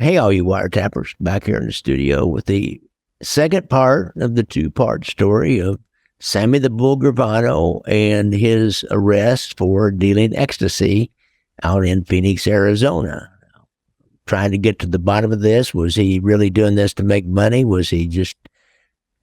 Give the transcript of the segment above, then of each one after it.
Hey, all you wiretappers, back here in the studio with the second part of the two-part story of Sammy the Bull Gravano and his arrest for dealing ecstasy out in Phoenix, Arizona. Trying to get to the bottom of this. Was he really doing this to make money? Was he just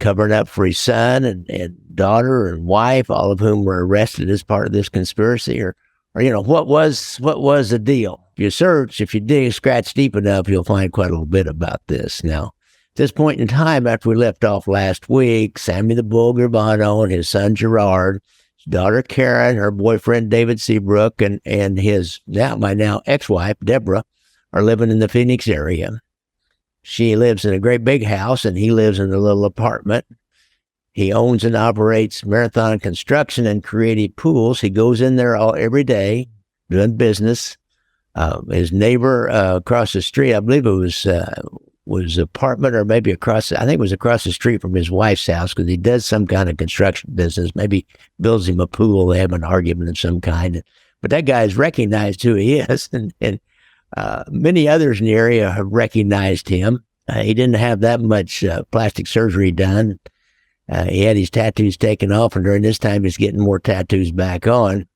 covering up for his son and daughter and wife, all of whom were arrested as part of this conspiracy? Or what was the deal? If you search, if you dig, scratch deep enough, you'll find quite a little bit about this. Now, at this point in time, after we left off last week, Sammy the Bull Gravano and his son Gerard, his daughter Karen, her boyfriend David Seabrook, and his now ex-wife Deborah are living in the Phoenix area. She lives in a great big house, and he lives in a little apartment. He owns and operates Marathon Construction and Creative Pools. He goes in there every day doing business. His neighbor across the street, I believe it was apartment, or maybe I think it was across the street from his wife's house, because he does some kind of construction business. Maybe builds him a pool. They have an argument of some kind. But that guy's recognized who he is, and many others in the area have recognized him. He didn't have that much plastic surgery done. He had his tattoos taken off, and during this time, he's getting more tattoos back on.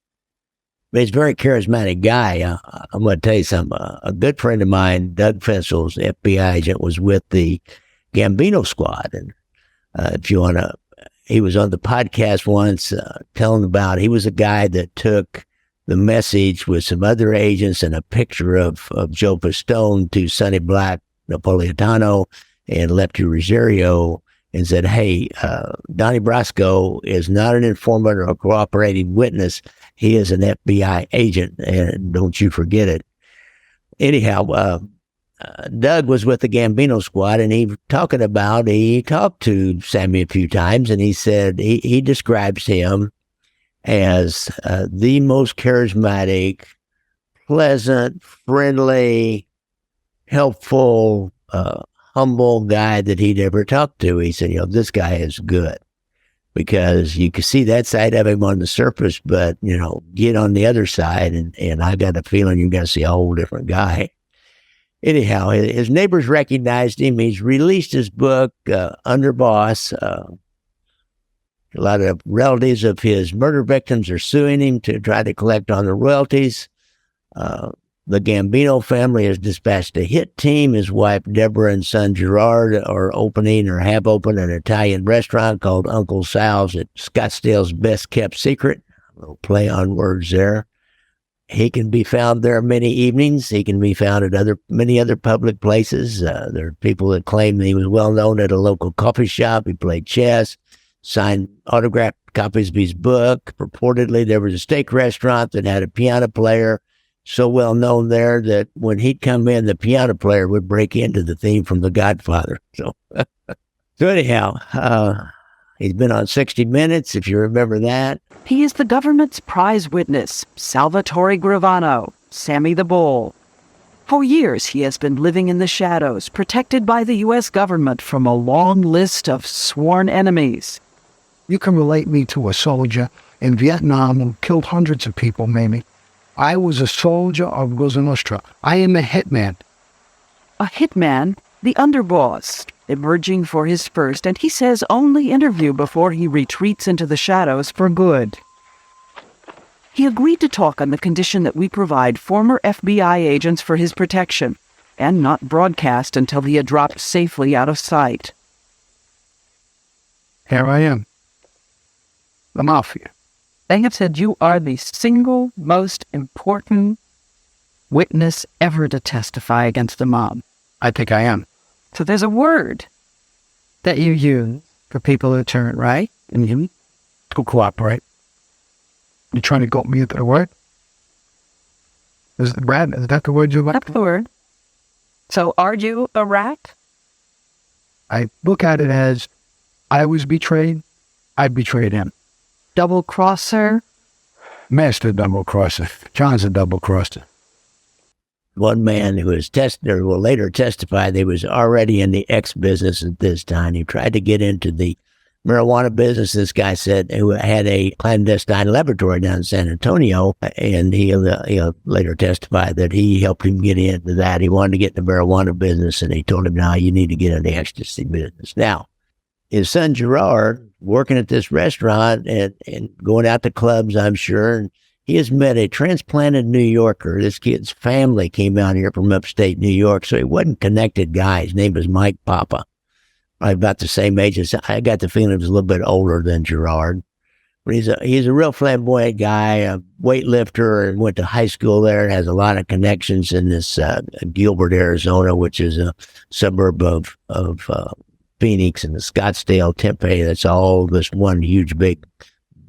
But he's a very charismatic guy. I'm going to tell you something. A good friend of mine, Doug Fensel's FBI agent, was with the Gambino squad. And if you want to, he was on the podcast once telling about, he was a guy that took the message with some other agents and a picture of Joe Pistone to Sonny Black, Napolitano, and Lefty Rosario, and said, hey, Donnie Brasco is not an informant or a cooperating witness. He is an FBI agent, and don't you forget it. Anyhow, Doug was with the Gambino squad, and he talked to Sammy a few times, and he said he describes him as the most charismatic, pleasant, friendly, helpful, humble guy that he'd ever talked to. He said, this guy is good, because you can see that side of him on the surface, but, get on the other side, and I got a feeling you're going to see a whole different guy. Anyhow, his neighbors recognized him. He's released his book, Underboss. A lot of relatives of his murder victims are suing him to try to collect on the royalties. The Gambino family has dispatched a hit team. His wife, Deborah, and son, Gerard, are opening or have opened an Italian restaurant called Uncle Sal's at Scottsdale's Best Kept Secret. A little play on words there. He can be found there many evenings. He can be found at many other public places. There are people that claim that he was well known at a local coffee shop. He played chess, signed autographed copies of his book. Purportedly, there was a steak restaurant that had a piano player so well known there that when he'd come in, the piano player would break into the theme from The Godfather. So anyhow, he's been on 60 Minutes, if you remember that. He is the government's prize witness, Salvatore Gravano, Sammy the Bull. For years, he has been living in the shadows, protected by the U.S. government from a long list of sworn enemies. You can relate me to a soldier in Vietnam who killed hundreds of people, maybe. I was a soldier of Cosa Nostra. I am a hitman. A hitman, the underboss, emerging for his first, and he says, only interview before he retreats into the shadows for good. He agreed to talk on the condition that we provide former FBI agents for his protection, and not broadcast until he had dropped safely out of sight. Here I am. The Mafia. They have said you are the single most important witness ever to testify against the mob. I think I am. So there's a word that you use for people who turn, right? Mm-hmm. To cooperate. You trying to go me at the word? Brad, is that the word you like? That's the word. So are you a rat? I look at it as I was betrayed. I betrayed him. Double-crosser? Master double-crosser. John's a double-crosser. One man who was will later testify that he was already in the X business at this time. He tried to get into the marijuana business, this guy said, who had a clandestine laboratory down in San Antonio, and he'll later testify that he helped him get into that. He wanted to get in the marijuana business, and he told him, now you need to get in the ecstasy business. Now, his son Gerard, working at this restaurant and going out to clubs, I'm sure, and he has met a transplanted New Yorker. This kid's family came out here from upstate New York, so he wasn't a connected guy. His name was Mike Papa. Probably about the same age as, I got the feeling he was a little bit older than Gerard. But he's a real flamboyant guy, a weightlifter, and went to high school there, and has a lot of connections in this Gilbert, Arizona, which is a suburb of Phoenix, and the Scottsdale, Tempe. That's all this one huge big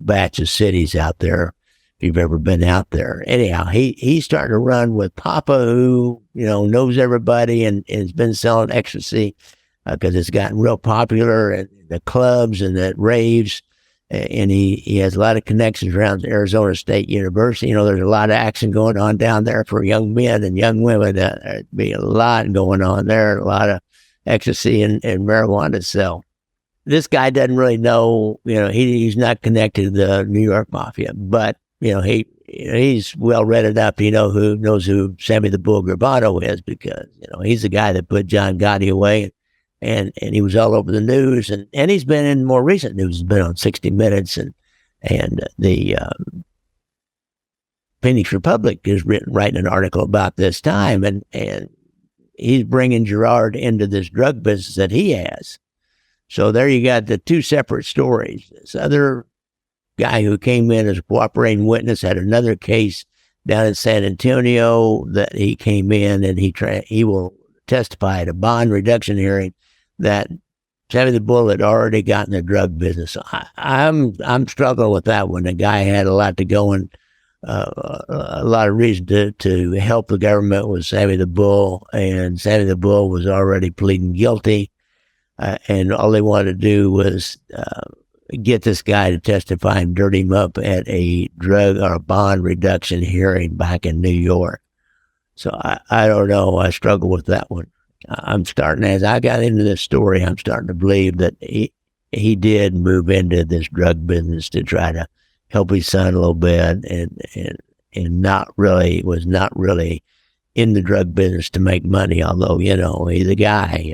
batch of cities out there. If you've ever been out there. Anyhow, he's starting to run with Papa, who, knows everybody and has been selling ecstasy because it's gotten real popular at the clubs and the raves. And he has a lot of connections around Arizona State University. There's a lot of action going on down there for young men and young women. There'd be a lot going on there, a lot of ecstasy and marijuana to sell. This guy doesn't really know, he's not connected to the New York Mafia, but he's well read enough. He knows who Sammy the Bull Gravano is, because he's the guy that put John Gotti away, and he was all over the news, and he's been in more recent news. He's been on 60 Minutes, and the Phoenix Republic is writing an article about this time, and he's bringing Gerard into this drug business that he has. So there you got the two separate stories. This other guy who came in as a cooperating witness had another case down in San Antonio that he came in, and he will testify at a bond reduction hearing that Sammy the Bull had already gotten the drug business. I'm struggling with that one. The guy had a lot to go, and a lot of reason to help the government with Sammy the Bull, and Sammy the Bull was already pleading guilty, and all they wanted to do was get this guy to testify and dirt him up at a drug or a bond reduction hearing back in New York. So I don't know. I struggle with that one. As I got into this story, I'm starting to believe that he did move into this drug business to try to help his son a little bit, and was not really in the drug business to make money. Although, he's a guy,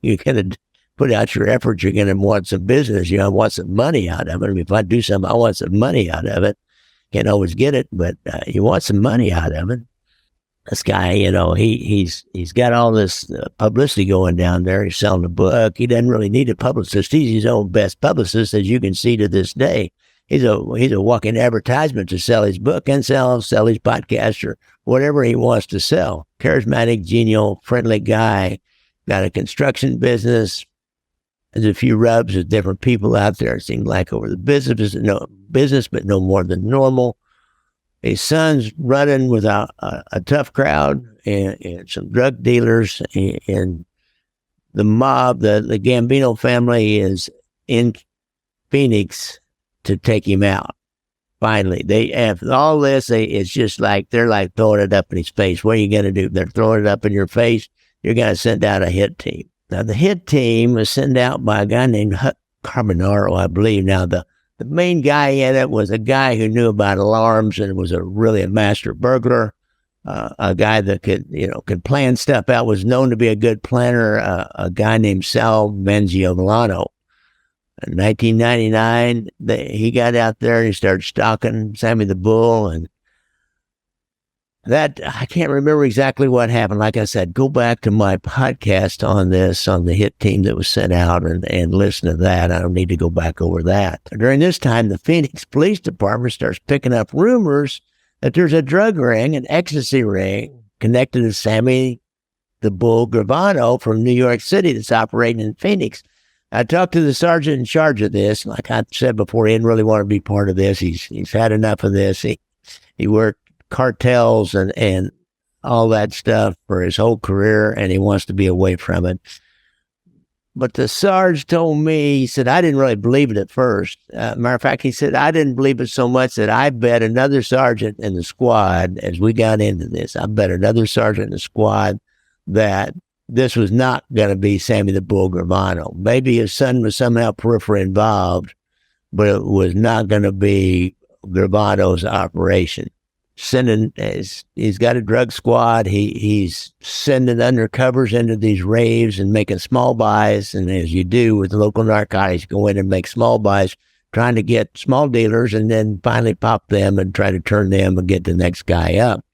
you can put out your effort, you're going to want some business, want some money out of it. I mean, if I do something, I want some money out of it. Can't always get it, but you want some money out of it. This guy, he's got all this publicity going down there. He's selling a book. He doesn't really need a publicist. He's his own best publicist, as you can see to this day. He's a walking advertisement to sell his book and sell his podcast or whatever he wants to sell. Charismatic, genial, friendly guy. Got a construction business. There's a few rubs with different people out there. It seemed like over the business, but no more than normal. His son's running with a tough crowd and some drug dealers, and the mob, the Gambino family is in Phoenix to take him out. Finally, they have all this. It's just like they're like throwing it up in his face. What are you going to do? They're throwing it up in your face. You're going to send out a hit team. Now, the hit team was sent out by a guy named Hut Carbonaro, I believe. Now, the main guy in it was a guy who knew about alarms and was really a master burglar, a guy that could plan stuff out, was known to be a good planner, a guy named Sal Mangiolano. In 1999, he got out there and he started stalking Sammy the Bull, and that, I can't remember exactly what happened. Like I said, go back to my podcast on this, on the hit team that was sent out, and listen to that. I don't need to go back over that. During this time, the Phoenix Police Department starts picking up rumors that there's a drug ring, an ecstasy ring, connected to Sammy the Bull Gravano from New York City that's operating in Phoenix. I talked to the sergeant in charge of this. Like I said before, he didn't really want to be part of this. He's had enough of this. He worked cartels and all that stuff for his whole career, and he wants to be away from it. But the Sarge told me, he said, I didn't really believe it at first. Matter of fact, he said, I didn't believe it so much that I bet another sergeant in the squad, as we got into this, I bet another sergeant in the squad that this was not going to be Sammy the Bull Gravano. Maybe his son was somehow peripherally involved, but it was not going to be Gravano's operation. He's got a drug squad. He's sending undercovers into these raves and making small buys. And as you do with local narcotics, go in and make small buys, trying to get small dealers and then finally pop them and try to turn them and get the next guy up.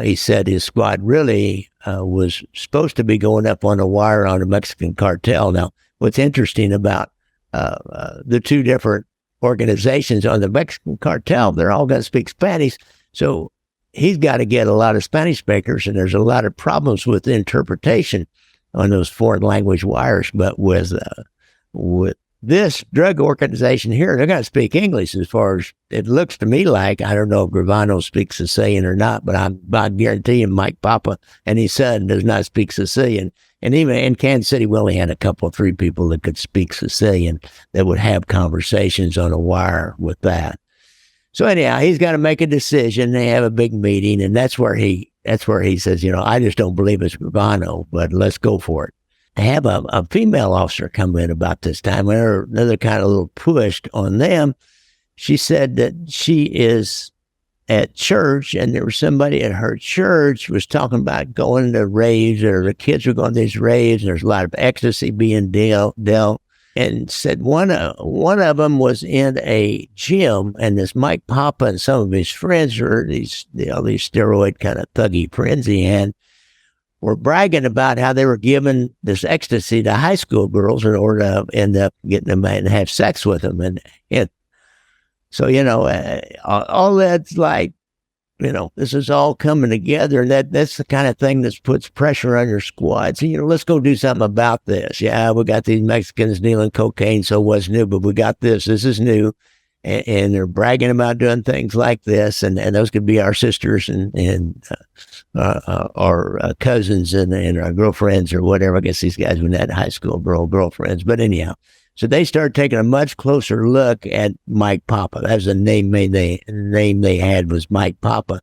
He said his squad really was supposed to be going up on a wire on a Mexican cartel. Now, what's interesting about the two different organizations on the Mexican cartel, they're all going to speak Spanish. So he's got to get a lot of Spanish speakers, and there's a lot of problems with interpretation on those foreign language wires. But with this drug organization here, they're going to speak English as far as it looks to me like. I don't know if Gravano speaks Sicilian or not, but I guarantee you Mike Papa and his son does not speak Sicilian. And even in Kansas City, we only had a couple of 3 people that could speak Sicilian that would have conversations on a wire with that. So anyhow, he's got to make a decision. They have a big meeting, and that's where he says, I just don't believe it's Gravano, but let's go for it. They have a female officer come in about this time. Another kind of little pushed on them. She said that she is at church, and there was somebody at her church was talking about going to raves, or the kids were going to these raves, and there's a lot of ecstasy being dealt, and said one of them was in a gym, and this Mike Papa and some of his friends, or these steroid kind of thuggy friends he had, were bragging about how they were giving this ecstasy to high school girls in order to end up getting them and have sex with them. And so, all that's like, this is all coming together. And that's the kind of thing that puts pressure on your squad. So, let's go do something about this. Yeah, we got these Mexicans dealing cocaine, so what's new? But we got this. This is new. And they're bragging about doing things like this, and those could be our sisters and our cousins and our girlfriends or whatever. I guess these guys were not high school girlfriends, but anyhow. So they started taking a much closer look at Mike Papa. That was the name they had was Mike Papa.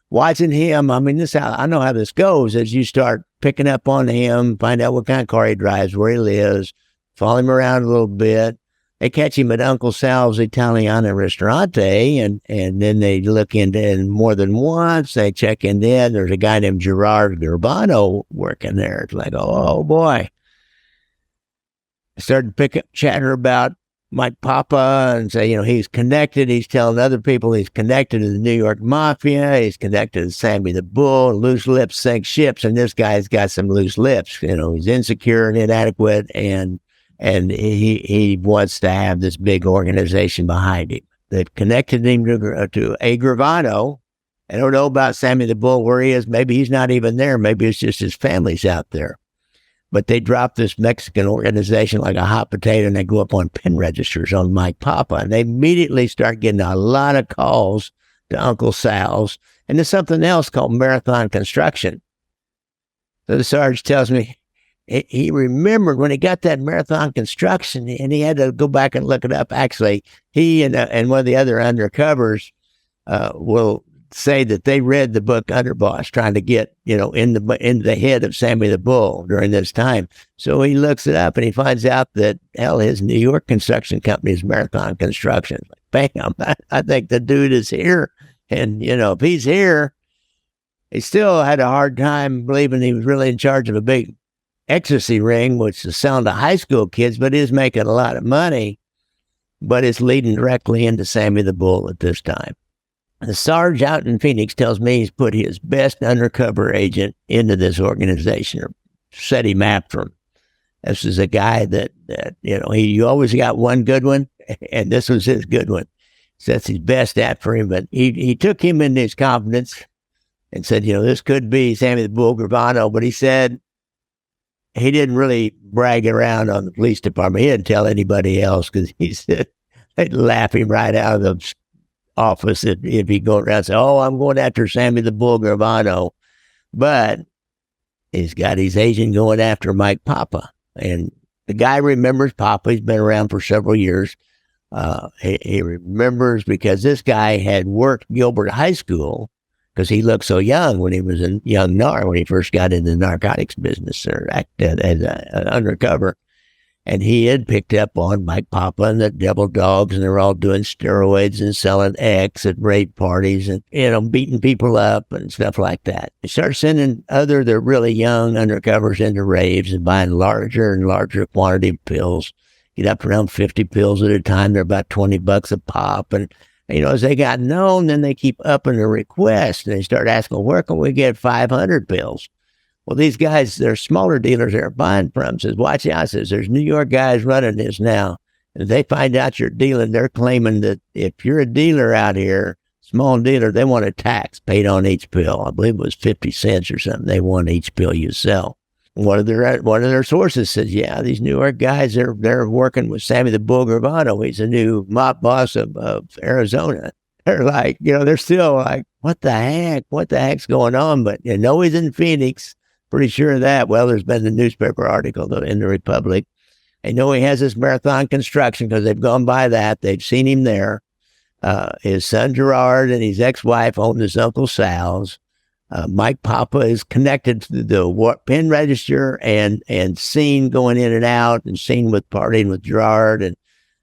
Watching him, I know how this goes. As you start picking up on him, find out what kind of car he drives, where he lives, follow him around a little bit. They catch him at Uncle Sal's Italiana Ristorante, and then they look into it more than once. They check in there. There's a guy named Gerard Gravano working there. It's like, oh boy. I started to pick up chatter about Mike Papa and say, he's connected. He's telling other people he's connected to the New York Mafia. He's connected to Sammy the Bull. Loose lips sink ships, and this guy's got some loose lips. He's insecure and inadequate, and he wants to have this big organization behind him that connected him to a Gravano. I don't know about Sammy the Bull, where he is. Maybe he's not even there. Maybe it's just his family's out there. But they drop this Mexican organization like a hot potato, and they go up on pen registers on Mike Papa. And they immediately start getting a lot of calls to Uncle Sal's. And there's something else called Marathon Construction. So the sergeant tells me, he remembered when he got that Marathon Construction, and he had to go back and look it up. Actually, he and one of the other undercovers will say that they read the book Underboss, trying to get in the head of Sammy the Bull during this time. So he looks it up and he finds out that his New York construction company is Marathon Construction. Like, bam! I think the dude is here, and if he's here, he still had a hard time believing he was really in charge of a big ecstasy ring, which is selling to high school kids, but is making a lot of money, but it's leading directly into Sammy the Bull at this time. The Sarge out in Phoenix tells me he's put his best undercover agent into this organization, or set him after him. This is a guy that you always got one good one, and this was his good one. So that's his best after him, but he took him into his confidence and said, this could be Sammy the Bull Gravano, but he said, he didn't really brag around on the police department. He didn't tell anybody else, because he said they'd laugh him right out of the office if he go around and say, oh, I'm going after Sammy the Bull Gravano. But he's got his agent going after Mike Papa. And the guy remembers Papa. He's been around for several years. He remembers because this guy had worked Gilbert High School, because he looked so young when he was a young nar, when he first got into the narcotics business or acted as an undercover. And he had picked up on Mike Papa and the Devil Dogs, and they were all doing steroids and selling X at rape parties and, beating people up and stuff like that. They started sending they're really young undercovers into raves and buying larger and larger quantity of pills. Get up around 50 pills at a time. They're about $20 a pop. And, as they got known, then they keep upping the request. And they start asking, where can we get 500 pills? Well, these guys, they're smaller dealers they're buying from. Says, watch out. Says, there's New York guys running this now. And if they find out you're dealing, they're claiming that if you're a dealer out here, small dealer, they want a tax paid on each pill. I believe it was 50 cents or something. They want each pill you sell. One of their sources says, yeah, these New York guys, they're working with Sammy the Bull Gravano. He's a new mob boss of Arizona. They're like, they're still like, what the heck? What the heck's going on? But he's in Phoenix. Pretty sure of that. Well, there's been a newspaper article in the Republic. They know he has this Marathon Construction because they've gone by that. They've seen him there. His son Gerard and his ex-wife own his Uncle Sal's. Mike Papa is connected to the pen register and seen going in and out and seen with partying with Gerard and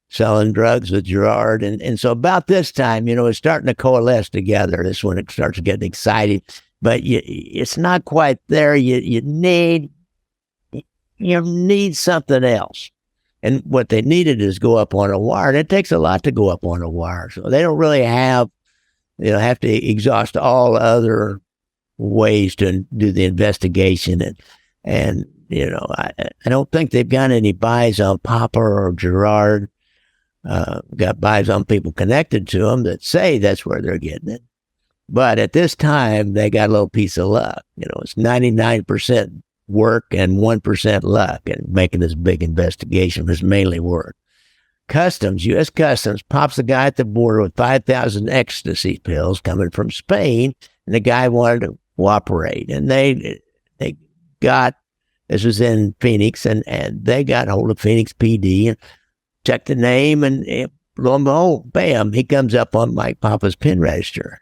selling drugs with Gerard. And so about this time, it's starting to coalesce together. This is when it starts getting exciting. But it's not quite there. You need something else. And what they needed is go up on a wire. And it takes a lot to go up on a wire. So they don't really have to exhaust all other ways to do the investigation. And I don't think they've got any buys on Papa or Gerard. Got buys on people connected to them that say that's where they're getting it. But at this time, they got a little piece of luck. It's 99% work and 1% luck. And making this big investigation was mainly work. Customs, U.S. Customs, pops a guy at the border with 5,000 ecstasy pills coming from Spain. And the guy wanted to cooperate. And they got, this was in Phoenix, and they got hold of Phoenix PD and checked the name. And lo and behold, bam, he comes up on Mike Papa's pen register.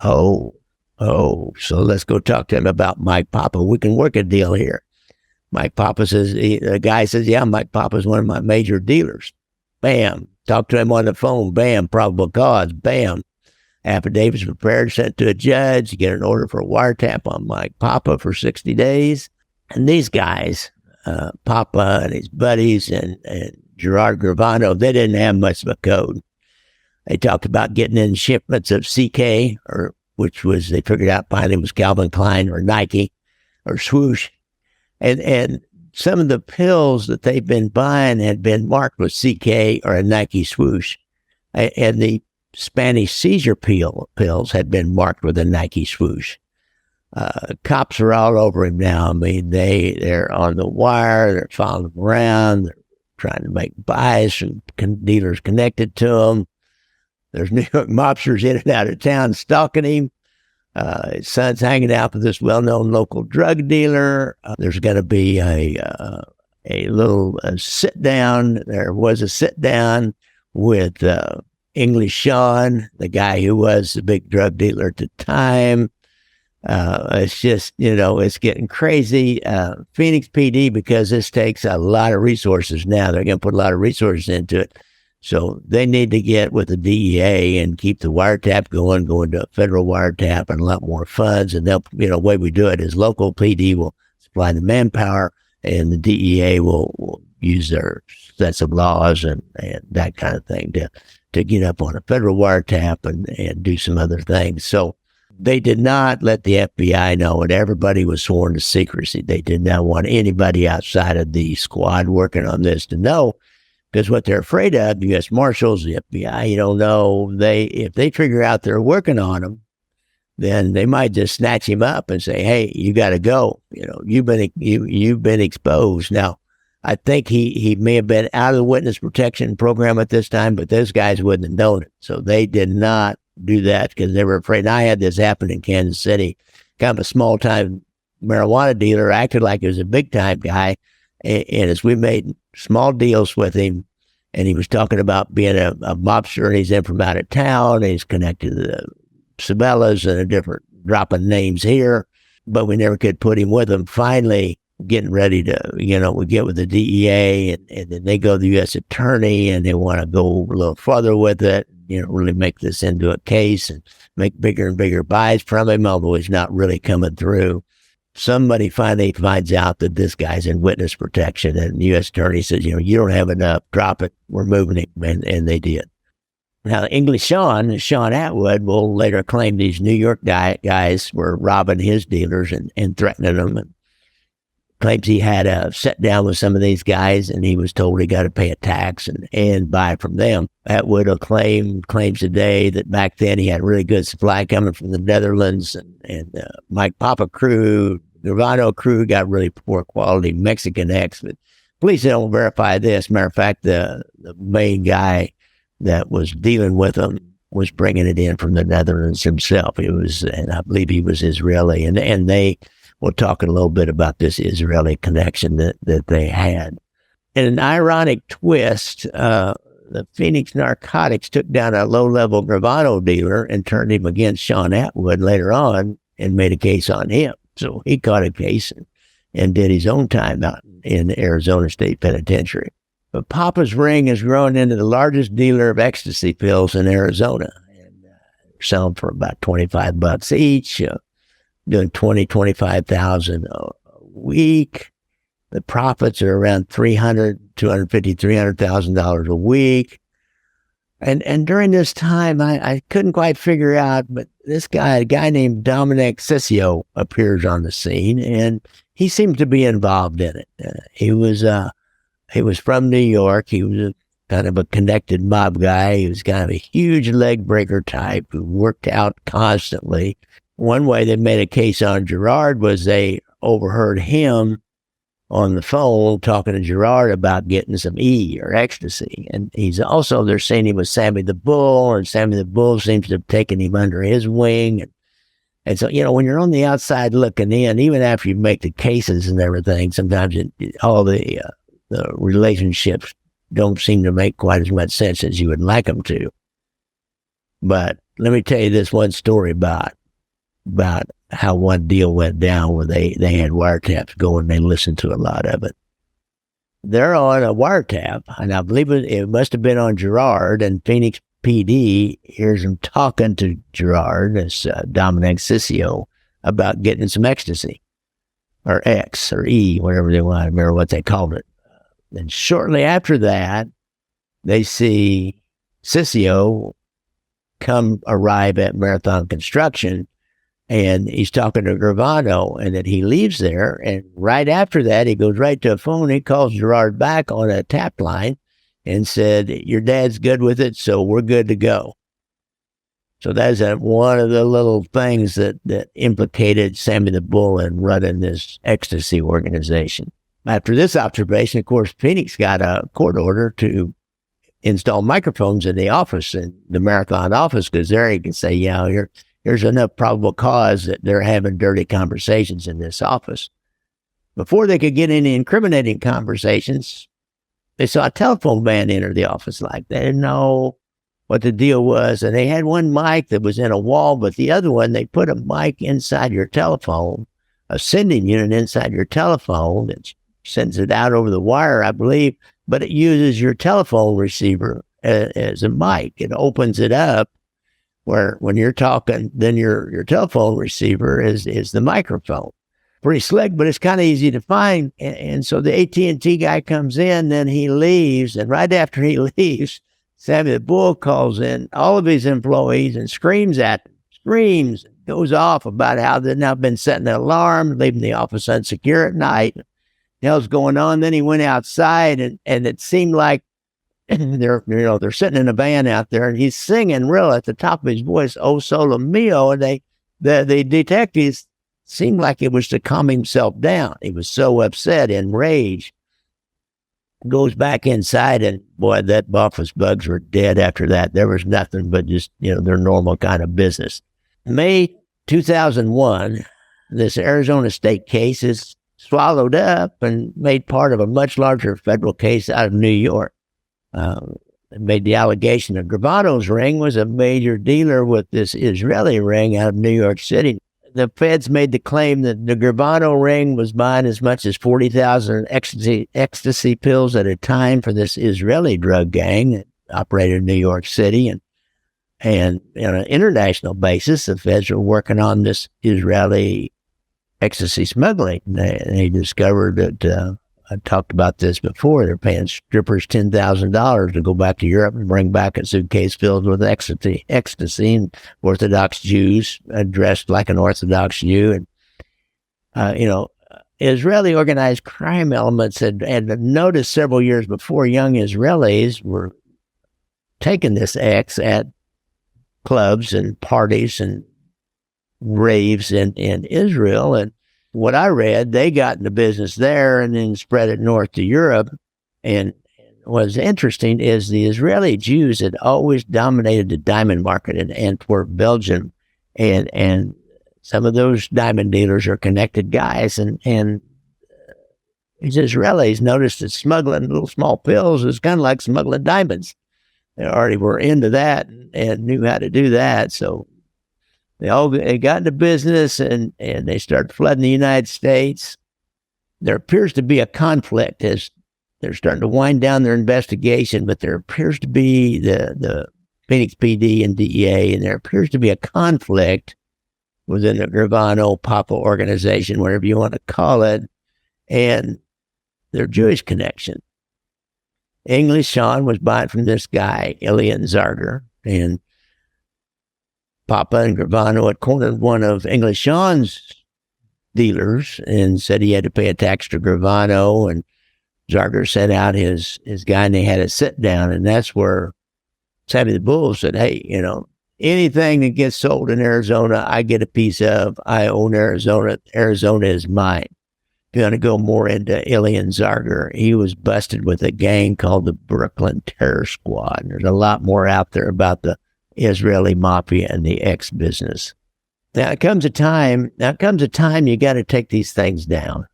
Oh, so let's go talk to him about Mike Papa. We can work a deal here. Mike Papa says, the guy says, yeah, Mike Papa's one of my major dealers. Bam. Talk to him on the phone. Bam. Probable cause. Bam. Affidavits prepared, sent to a judge. You get an order for a wiretap on Mike Papa for 60 days. And these guys, Papa and his buddies and Gerard Gravano, they didn't have much of a code. They talked about getting in shipments of CK, which was, they figured out finally was Calvin Klein or Nike or Swoosh. And some of the pills that they've been buying had been marked with CK or a Nike Swoosh. And the Spanish seizure pills had been marked with a Nike Swoosh. Cops are all over him now. I mean, they're on the wire. They're following him around. They're trying to make buys from dealers connected to him. There's New York mobsters in and out of town stalking him. His son's hanging out with this well-known local drug dealer. There's going to be a little sit-down. There was a sit-down with English Sean, the guy who was the big drug dealer at the time. It's just, it's getting crazy. Phoenix PD, because this takes a lot of resources now, they're going to put a lot of resources into it. So they need to get with the DEA and keep the wiretap going to a federal wiretap and a lot more funds. And they'll, the way we do it is local PD will supply the manpower and the DEA will use their sets of laws and that kind of thing to get up on a federal wiretap and do some other things. So they did not let the FBI know, and everybody was sworn to secrecy. They did not want anybody outside of the squad working on this to know. Because what they're afraid of, the U.S. Marshals, the FBI, if they figure out they're working on him, then they might just snatch him up and say, "Hey, you got to go. You've been exposed." Now, I think he may have been out of the witness protection program at this time, but those guys wouldn't have known it, so they did not do that because they were afraid. And I had this happen in Kansas City. Kind of a small time marijuana dealer acted like he was a big time guy. And as we made small deals with him, and he was talking about being a mobster, and he's in from out of town, and he's connected to the Sabellas and a different dropping names here, but we never could put him with them. Finally, getting ready to, we get with the DEA, and then they go to the U.S. attorney, and they want to go a little further with it, really make this into a case and make bigger and bigger buys from him, although he's not really coming through. Somebody finally finds out that this guy's in witness protection, and the U.S. attorney says, you don't have enough, drop it, we're moving him, and they did. Now, English Sean Atwood will later claim these New York guys were robbing his dealers and threatening them, and claims he had a sit down with some of these guys, and he was told he got to pay a tax and buy from them. Atwood will claims today that back then he had really good supply coming from the Netherlands, and Mike Papa crew, Gravano crew got really poor quality Mexican X, but police don't verify this. Matter of fact, the main guy that was dealing with them was bringing it in from the Netherlands himself. And I believe he was Israeli, and they we'll talk a little bit about this Israeli connection that they had. In an ironic twist, the Phoenix Narcotics took down a low-level Gravano dealer and turned him against Sean Atwood later on and made a case on him. So he caught a case and did his own time out in the Arizona State Penitentiary. But Papa's ring has grown into the largest dealer of ecstasy pills in Arizona, and selling for about $25 each. Doing 25,000 a week. The profits are around $300,000 a week. And during this time, I couldn't quite figure out, but a guy named Dominic Ciccio appears on the scene, and he seemed to be involved in it. He was from New York. He was kind of a connected mob guy. He was kind of a huge leg breaker type who worked out constantly. One way they made a case on Gerard was they overheard him on the phone talking to Gerard about getting some E or ecstasy. And they're saying he was Sammy the Bull, and Sammy the Bull seems to have taken him under his wing. And so, when you're on the outside looking in, even after you make the cases and everything, sometimes all the relationships don't seem to make quite as much sense as you would like them to. But let me tell you this one story about how one deal went down where they had wiretaps going. They listened to a lot of it. They're on a wiretap, and I believe it must have been on Gerard, and Phoenix PD hears him talking to Gerard, as Dominic Ciccio, about getting some ecstasy, or X, or E, whatever they want. I remember what they called it. And shortly after that, they see Ciccio arrive at Marathon Construction, and he's talking to Gravano, and then he leaves there. And right after that, he goes right to a phone. He calls Gerard back on a tap line and said, your dad's good with it, so we're good to go. So that's one of the little things that implicated Sammy the Bull in running this ecstasy organization. After this observation, of course, Phoenix got a court order to install microphones in the office, in the Marathon office, because there he can say, here's enough probable cause that they're having dirty conversations in this office. Before they could get any incriminating conversations, they saw a telephone man enter the office. Like, they didn't know what the deal was. And they had one mic that was in a wall, but the other one, they put a mic inside your telephone, a sending unit inside your telephone that sends it out over the wire, I believe, but it uses your telephone receiver as a mic. It opens it up, where when you're talking, then your telephone receiver is the microphone. Pretty slick, but it's kind of easy to find. And so the AT&T guy comes in, then he leaves. And right after he leaves, Sammy the Bull calls in all of his employees and screams, goes off about how they've now been setting an alarm, leaving the office unsecure at night. The hell's going on? Then he went outside, and it seemed like they're sitting in a van out there, and he's singing real at the top of his voice, "Oh Solo Mio," and the detectives seemed like it was to calm himself down. He was so upset, enraged. Goes back inside, and boy, that office bugs were dead after that. There was nothing but just, their normal kind of business. May 2001, this Arizona state case is swallowed up and made part of a much larger federal case out of New York. It made the allegation that Gravano's ring was a major dealer with this Israeli ring out of New York City. the feds made the claim that the Gravano ring was buying as much as 40,000 ecstasy pills at a time for this Israeli drug gang that operated in New York City. And on an international basis, the feds were working on this Israeli ecstasy smuggling. They discovered that, I talked about this before, they're paying strippers $10,000 to go back to Europe and bring back a suitcase filled with ecstasy, and Orthodox Jews dressed like an Orthodox Jew. And, Israeli organized crime elements had noticed several years before young Israelis were taking this X at clubs and parties and raves in Israel. And what I read, they got into business there and then spread it north to Europe. And what's interesting is the Israeli Jews had always dominated the diamond market in Antwerp, Belgium. And some of those diamond dealers are connected guys. And these Israelis noticed that smuggling little small pills is kind of like smuggling diamonds. They already were into that and knew how to do that. So they got into business and they started flooding the United States. There appears to be a conflict as they're starting to wind down their investigation, but there appears to be the Phoenix PD and DEA, and there appears to be a conflict within the Gravano Papa organization, whatever you want to call it, and their Jewish connection. English Sean was buying from this guy, Elian Zarger, and Papa and Gravano had cornered one of English Sean's dealers and said he had to pay a tax to Gravano, and Zarger sent out his guy and they had a sit down, and that's where Sammy the Bull said, hey, anything that gets sold in Arizona, I get a piece of. I own Arizona. Arizona is mine. If you want to go more into Elian Zarger, he was busted with a gang called the Brooklyn Terror Squad. And there's a lot more out there about the Israeli mafia and the X business. Now comes a time you got to take these things down.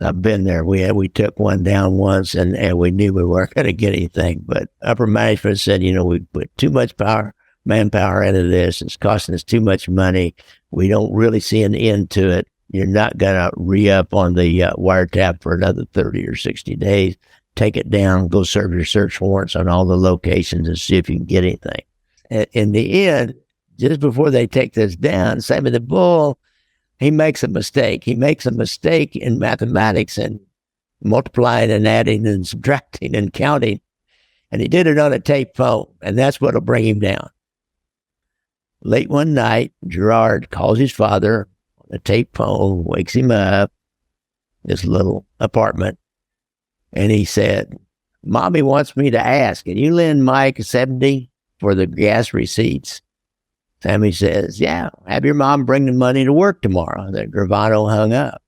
I've been there. We took one down once and we knew we weren't going to get anything, but upper management said, we put too much manpower into this. It's costing us too much money. We don't really see an end to it. You're not going to re-up on the wiretap for another 30 or 60 days. Take it down, go serve your search warrants on all the locations and see if you can get anything. In the end, just before they take this down, Sammy the Bull, he makes a mistake. He makes a mistake in mathematics and multiplying and adding and subtracting and counting. And he did it on a tape phone, and that's what'll bring him down. Late one night, Gerard calls his father on a tape phone, wakes him up, this little apartment, and he said, Mommy wants me to ask, can you lend Mike $70 for the gas receipts? Sammy says, yeah, have your mom bring the money to work tomorrow. That Gravano hung up.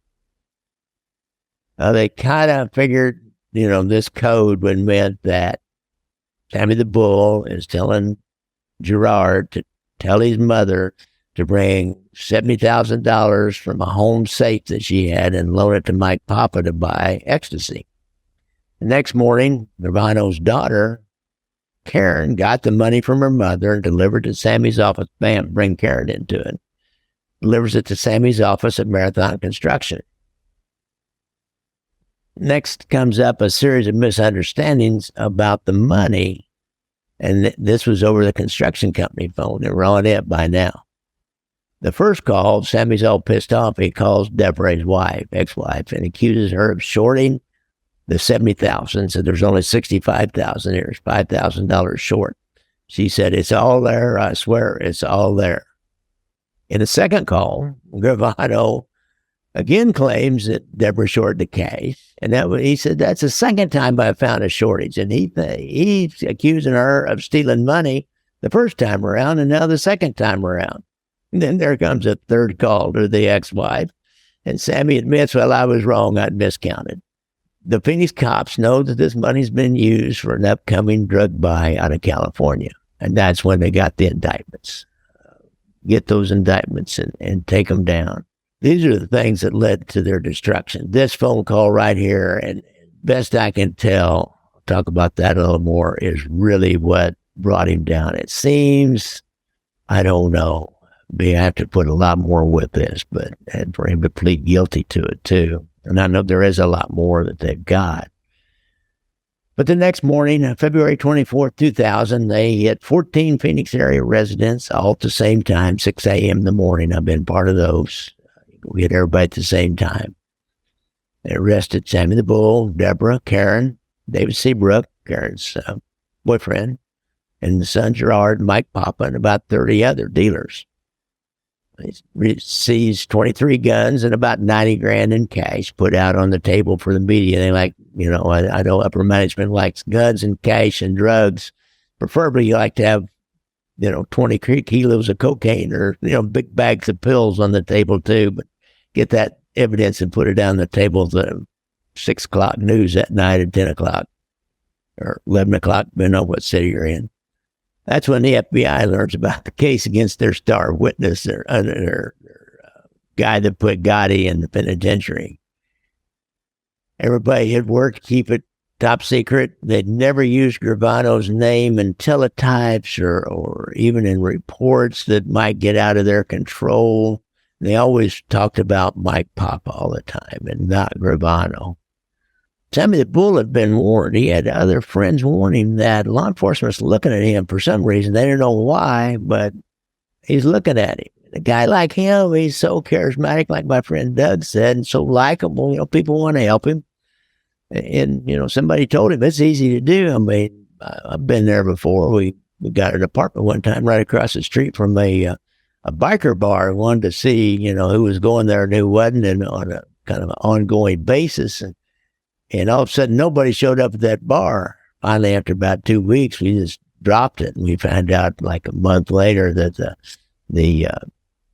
They kind of figured, this code would meant that Sammy the Bull is telling Gerard to tell his mother to bring $70,000 from a home safe that she had and loan it to Mike Papa to buy ecstasy. The next morning, Gravano's daughter, Karen, got the money from her mother and delivered it to Sammy's office. Bam, bring Karen into it. Delivers it to Sammy's office at Marathon Construction. Next comes up a series of misunderstandings about the money. And this was over the construction company phone. They were on it by now. The first call, Sammy's all pissed off. He calls Deborah's wife, ex-wife, and accuses her of shorting the $70,000. So there's only $65,000 here. It's $5,000 short. She said, it's all there. I swear it's all there. In the second call, Gravano again claims that Deborah shorted the cash. And he said, that's the second time I found a shortage. And he's accusing her of stealing money the first time around and now the second time around. And then there comes a third call to the ex-wife. And Sammy admits, well, I was wrong. I'd miscounted. The Phoenix cops know that this money's been used for an upcoming drug buy out of California. And that's when they got the indictments. Get those indictments and take them down. These are the things that led to their destruction. This phone call right here, and best I can tell, I'll talk about that a little more, is really what brought him down. It seems, I don't know, be have to put a lot more with this, and for him to plead guilty to it too. And I know there is a lot more that they've got. But the next morning, February 24th, 2000, they hit 14 Phoenix area residents all at the same time, 6 a.m. in the morning. I've been part of those. We hit everybody at the same time. They arrested Sammy the Bull, Deborah, Karen, David Seabrook, Karen's boyfriend, and the son Gerard, Mike Papa, and about 30 other dealers. They seized 23 guns and about 90 grand in cash put out on the table for the media. They I know upper management likes guns and cash and drugs. Preferably you like to have, 20 kilos of cocaine or, big bags of pills on the table too, but get that evidence and put it down the table at the 6 o'clock news that night at 10 o'clock or 11 o'clock, depending on what city you're in. That's when the FBI learns about the case against their star witness, their guy that put Gotti in the penitentiary. Everybody had worked to keep it top secret. They'd never used Gravano's name in teletypes or even in reports that might get out of their control. They always talked about Mike Papa all the time and not Gravano. Sammy the Bull had been warned. He had other friends warn him that law enforcement was looking at him for some reason. They didn't know why, but he's looking at him. A guy like him, he's so charismatic, like my friend Doug said, and so likable. People want to help him. And, somebody told him it's easy to do. I mean, I've been there before. We got an apartment one time right across the street from a biker bar. Wanted to see, who was going there and who wasn't, and on a kind of an ongoing basis. And all of a sudden, nobody showed up at that bar. Finally, after about 2 weeks, we just dropped it. And we found out like a month later that the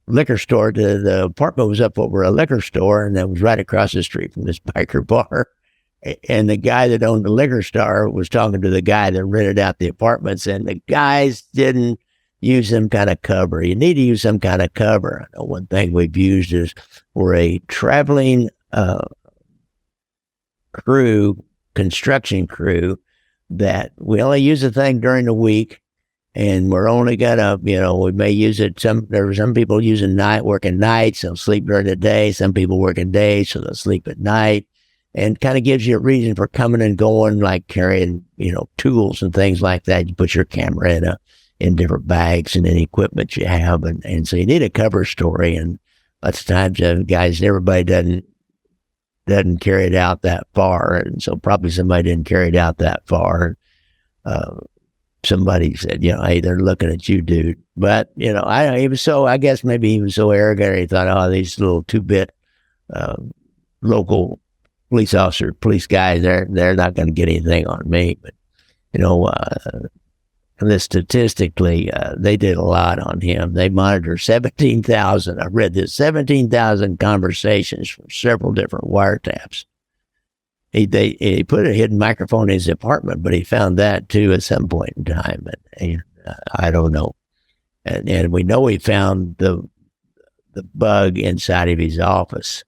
liquor store, the apartment was up over a liquor store, and that was right across the street from this biker bar. And the guy that owned the liquor store was talking to the guy that rented out the apartments, and the guys didn't use some kind of cover. You need to use some kind of cover. I know one thing we've used is we're a traveling construction crew, that we only use the thing during the week, and we're only gonna, we may use it. There are some people using working nights, they'll sleep during the day. Some people working days, so they'll sleep at night, and kind of gives you a reason for coming and going, like carrying, tools and things like that. You put your camera in different bags and any equipment you have, and so you need a cover story. And lots of times, everybody doesn't carry it out that far, and so probably somebody didn't carry it out that far. Somebody said, hey, they're looking at you, dude. But I guess maybe he was so arrogant, he thought, oh, these little 2-bit local police guys, they're not going to get anything on me. But and this statistically, they did a lot on him. They monitored 17,000. I read this, 17,000 conversations from several different wiretaps. He put a hidden microphone in his apartment, but he found that too at some point in time. And I don't know. And we know he found the bug inside of his office.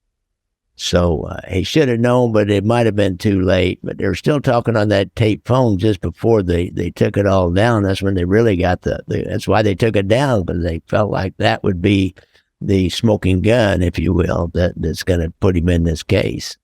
So he should have known, but it might have been too late. But they were still talking on that tape phone just before they took it all down. That's when they really got that's why they took it down, because they felt like that would be the smoking gun, if you will, that's going to put him in this case.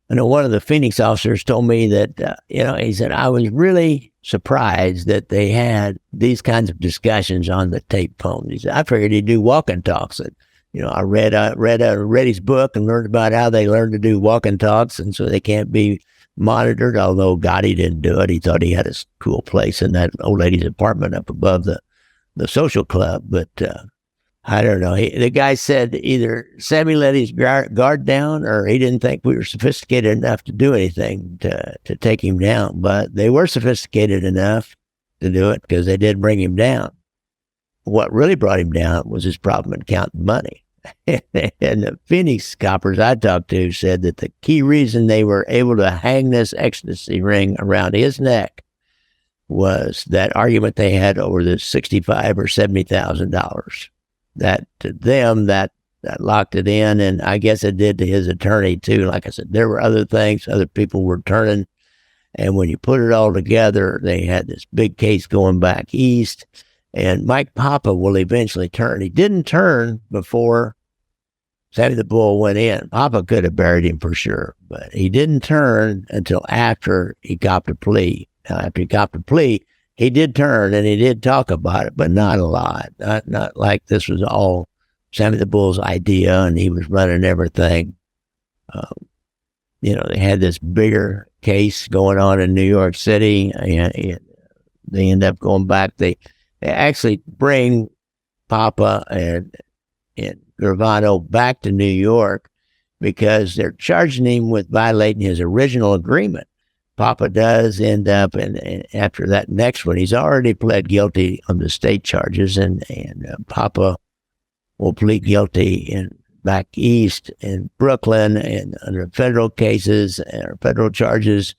I know one of the Phoenix officers told me that, he said, I was really surprised that they had these kinds of discussions on the tape phone. He said, I figured he'd do walk and talks. And, I read his book and learned about how they learned to do walk and talks, and so they can't be monitored, although Gotti didn't do it. He thought he had a cool place in that old lady's apartment up above the social club. But I don't know. The guy said either Sammy let his guard down, or he didn't think we were sophisticated enough to do anything to take him down. But they were sophisticated enough to do it, because they did bring him down. What really brought him down was his problem in counting money. And the Phoenix coppers I talked to said that the key reason they were able to hang this ecstasy ring around his neck was that argument they had over the $65,000 or $70,000. That to them, that locked it in, and I guess it did to his attorney too. Like I said, there were other things, other people were turning, and when you put it all together, they had this big case going back east, And Mike Papa will eventually turn. He didn't turn before Sammy the Bull went in. Papa could have buried him for sure, but he didn't turn until after he copped a plea. Now, after he copped a plea, he did turn and he did talk about it, but not a lot. Not like this was all Sammy the Bull's idea and he was running everything. They had this bigger case going on in New York City, and they end up going back. They actually bring Papa and Gravano back to New York because they're charging him with violating his original agreement. Papa does end up, and after that next one, he's already pled guilty on the state charges, and Papa will plead guilty back east in Brooklyn and under federal cases or federal charges.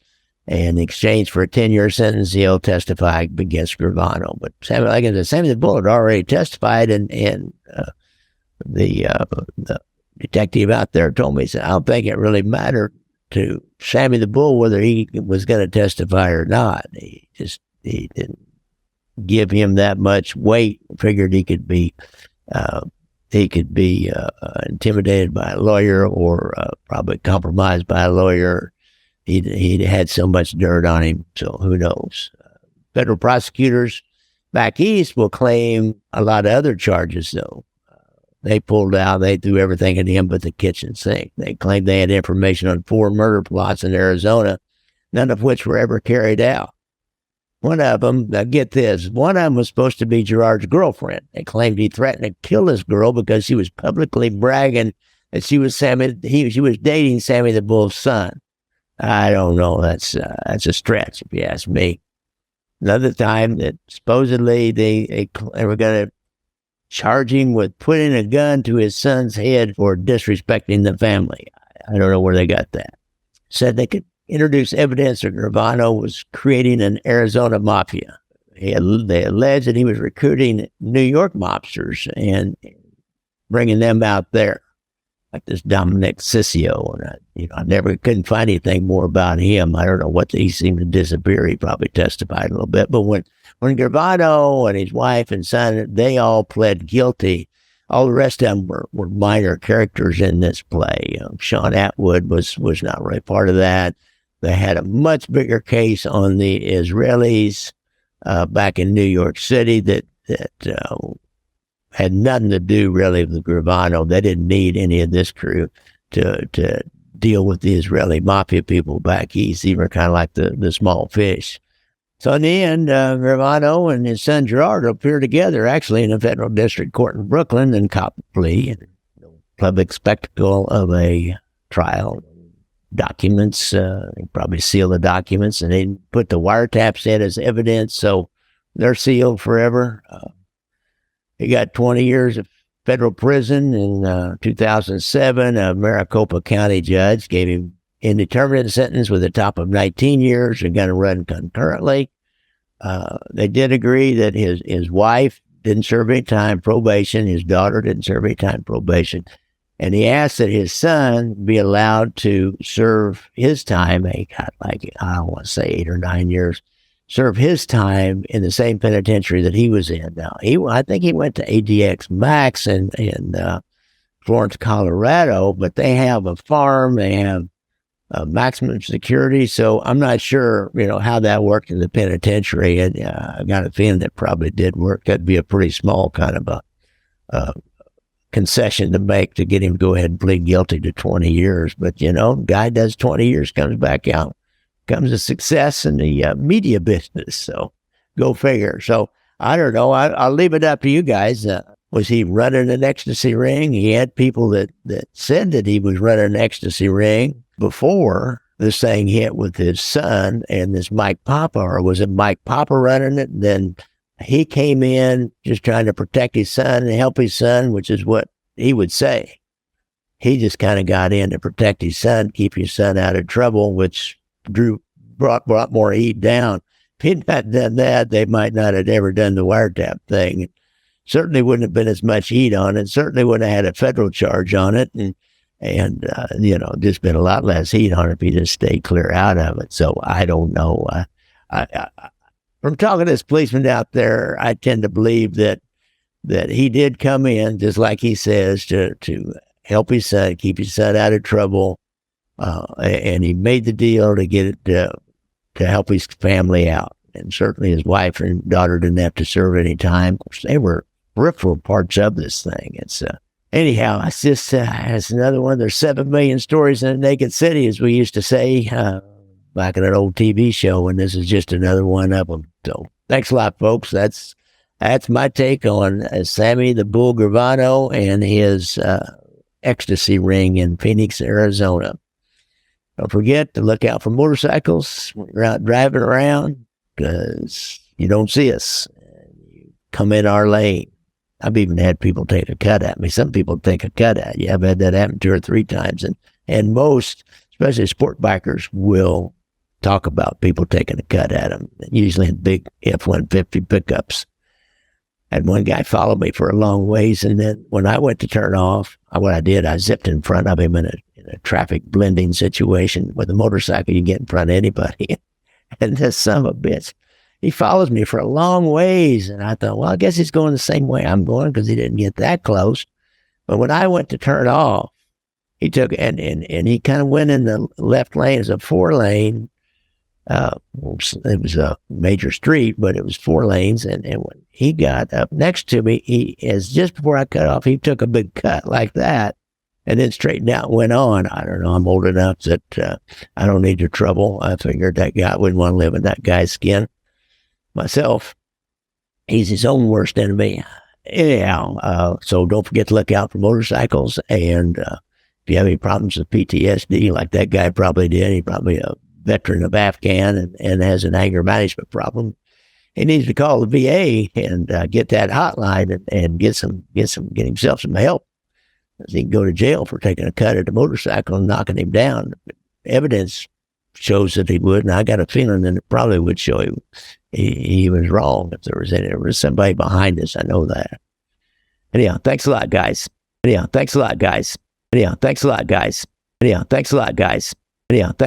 And in exchange for a 10-year sentence, he'll testify against Gravano. But Sammy the Bull had already testified, and the detective out there told me, he said, I don't think it really mattered to Sammy the Bull whether he was going to testify or not. He didn't give him that much weight. Figured he could be intimidated by a lawyer or probably compromised by a lawyer. He had so much dirt on him, so who knows? Federal prosecutors back east will claim a lot of other charges, though. They pulled out, they threw everything at him but the kitchen sink. They claimed they had information on 4 murder plots in Arizona, none of which were ever carried out. One of them, now get this, one of them was supposed to be Gerard's girlfriend. They claimed he threatened to kill this girl because she was publicly bragging that she was dating Sammy the Bull's son. I don't know. That's a stretch, if you ask me. Another time that supposedly they were going to charge him with putting a gun to his son's head for disrespecting the family. I don't know where they got that. Said they could introduce evidence that Gravano was creating an Arizona mafia. They alleged that he was recruiting New York mobsters and bringing them out there, like this Dominic Ciccio. And I never couldn't find anything more about him. I don't know what he seemed to disappear. He probably testified a little bit, but when Gravano and his wife and son, they all pled guilty. All the rest of them were minor characters in this play. Sean Atwood was not really part of that. They had a much bigger case on the Israelis back in New York City that had nothing to do really with Gravano. They didn't need any of this crew to deal with the Israeli mafia people back east. They were kind of like the small fish. So in the end, Gravano and his son Gerard appear together actually in a federal district court in Brooklyn and cop a plea. And public spectacle of a trial. Documents, they probably seal the documents, and they put the wiretaps in as evidence, so they're sealed forever. He got 20 years of federal prison in 2007. A Maricopa County judge gave him indeterminate sentence with a top of 19 years. They're going to run concurrently. They did agree that his wife didn't serve any time probation. His daughter didn't serve any time probation. And he asked that his son be allowed to serve his time. He got I don't want to say 8 or 9 years, serve his time in the same penitentiary that he was in. Now, I think he went to ADX Max in Florence, Colorado, but they have a farm, they have maximum security, so I'm not sure, how that worked in the penitentiary. And I got a feeling that probably did work. That'd be a pretty small kind of a concession to make to get him to go ahead and plead guilty to 20 years. But, guy does 20 years, comes back out, becomes a success in the media business. So go figure. So I don't know. I'll leave it up to you guys. Was he running an ecstasy ring? He had people that said that he was running an ecstasy ring before this thing hit with his son and this Mike Papa, or was it Mike Papa running it? And then he came in just trying to protect his son and help his son, which is what he would say. He just kind of got in to protect his son, keep his son out of trouble, which brought more heat down. If he'd not done that, they might not have ever done the wiretap thing. It certainly wouldn't have been as much heat on it. Certainly wouldn't have had a federal charge on it. And just been a lot less heat on it if he just stayed clear out of it. So I don't know. from talking to this policeman out there, I tend to believe that he did come in, just like he says, to help his son, keep his son out of trouble. And he made the deal to get it to help his family out. And certainly his wife and daughter didn't have to serve any time. Of course, they were peripheral parts of this thing. It's anyhow, it's just it's another one. There's 7 million stories in a naked city, as we used to say back in an old TV show, and this is just another one of them. So thanks a lot, folks. That's my take on Sammy the Bull Gravano and his ecstasy ring in Phoenix, Arizona. Don't forget to look out for motorcycles when you're out driving around, because you don't see us. You come in our lane. I've even had people take a cut at me. Some people take a cut at you. I've had that happen 2 or 3 times. And most, especially sport bikers, will talk about people taking a cut at them, usually in big F-150 pickups. And one guy followed me for a long ways, and then when I went to turn off, what I did, I zipped in front of him in a traffic blending situation. With a motorcycle, you get in front of anybody. And this son of a bitch, he follows me for a long ways, and I thought, well, I guess he's going the same way I'm going, because he didn't get that close. But when I went to turn off, he took, and he kind of went in the left lane. It's a 4-lane. It was a major street, but it was 4 lanes. And when he got up next to me, just before I cut off, he took a big cut like that, and then straightened out and went on. I don't know. I'm old enough that I don't need your trouble. I figured that guy wouldn't want to live in that guy's skin. Myself, he's his own worst enemy. Anyhow, so don't forget to look out for motorcycles. And if you have any problems with PTSD, like that guy probably did, he probably a veteran of Afghan and has an anger management problem, he needs to call the VA and get that hotline and get himself some help. He can go to jail for taking a cut at the motorcycle and knocking him down. Evidence shows that he would, and I got a feeling that it probably would show he was wrong if there was somebody behind this. I know that. Anyhow, thanks a lot, guys. Anyhow, thanks a lot, guys. Anyhow, thanks a lot, guys. Anyhow, thanks a lot, guys. Anyhow, thanks.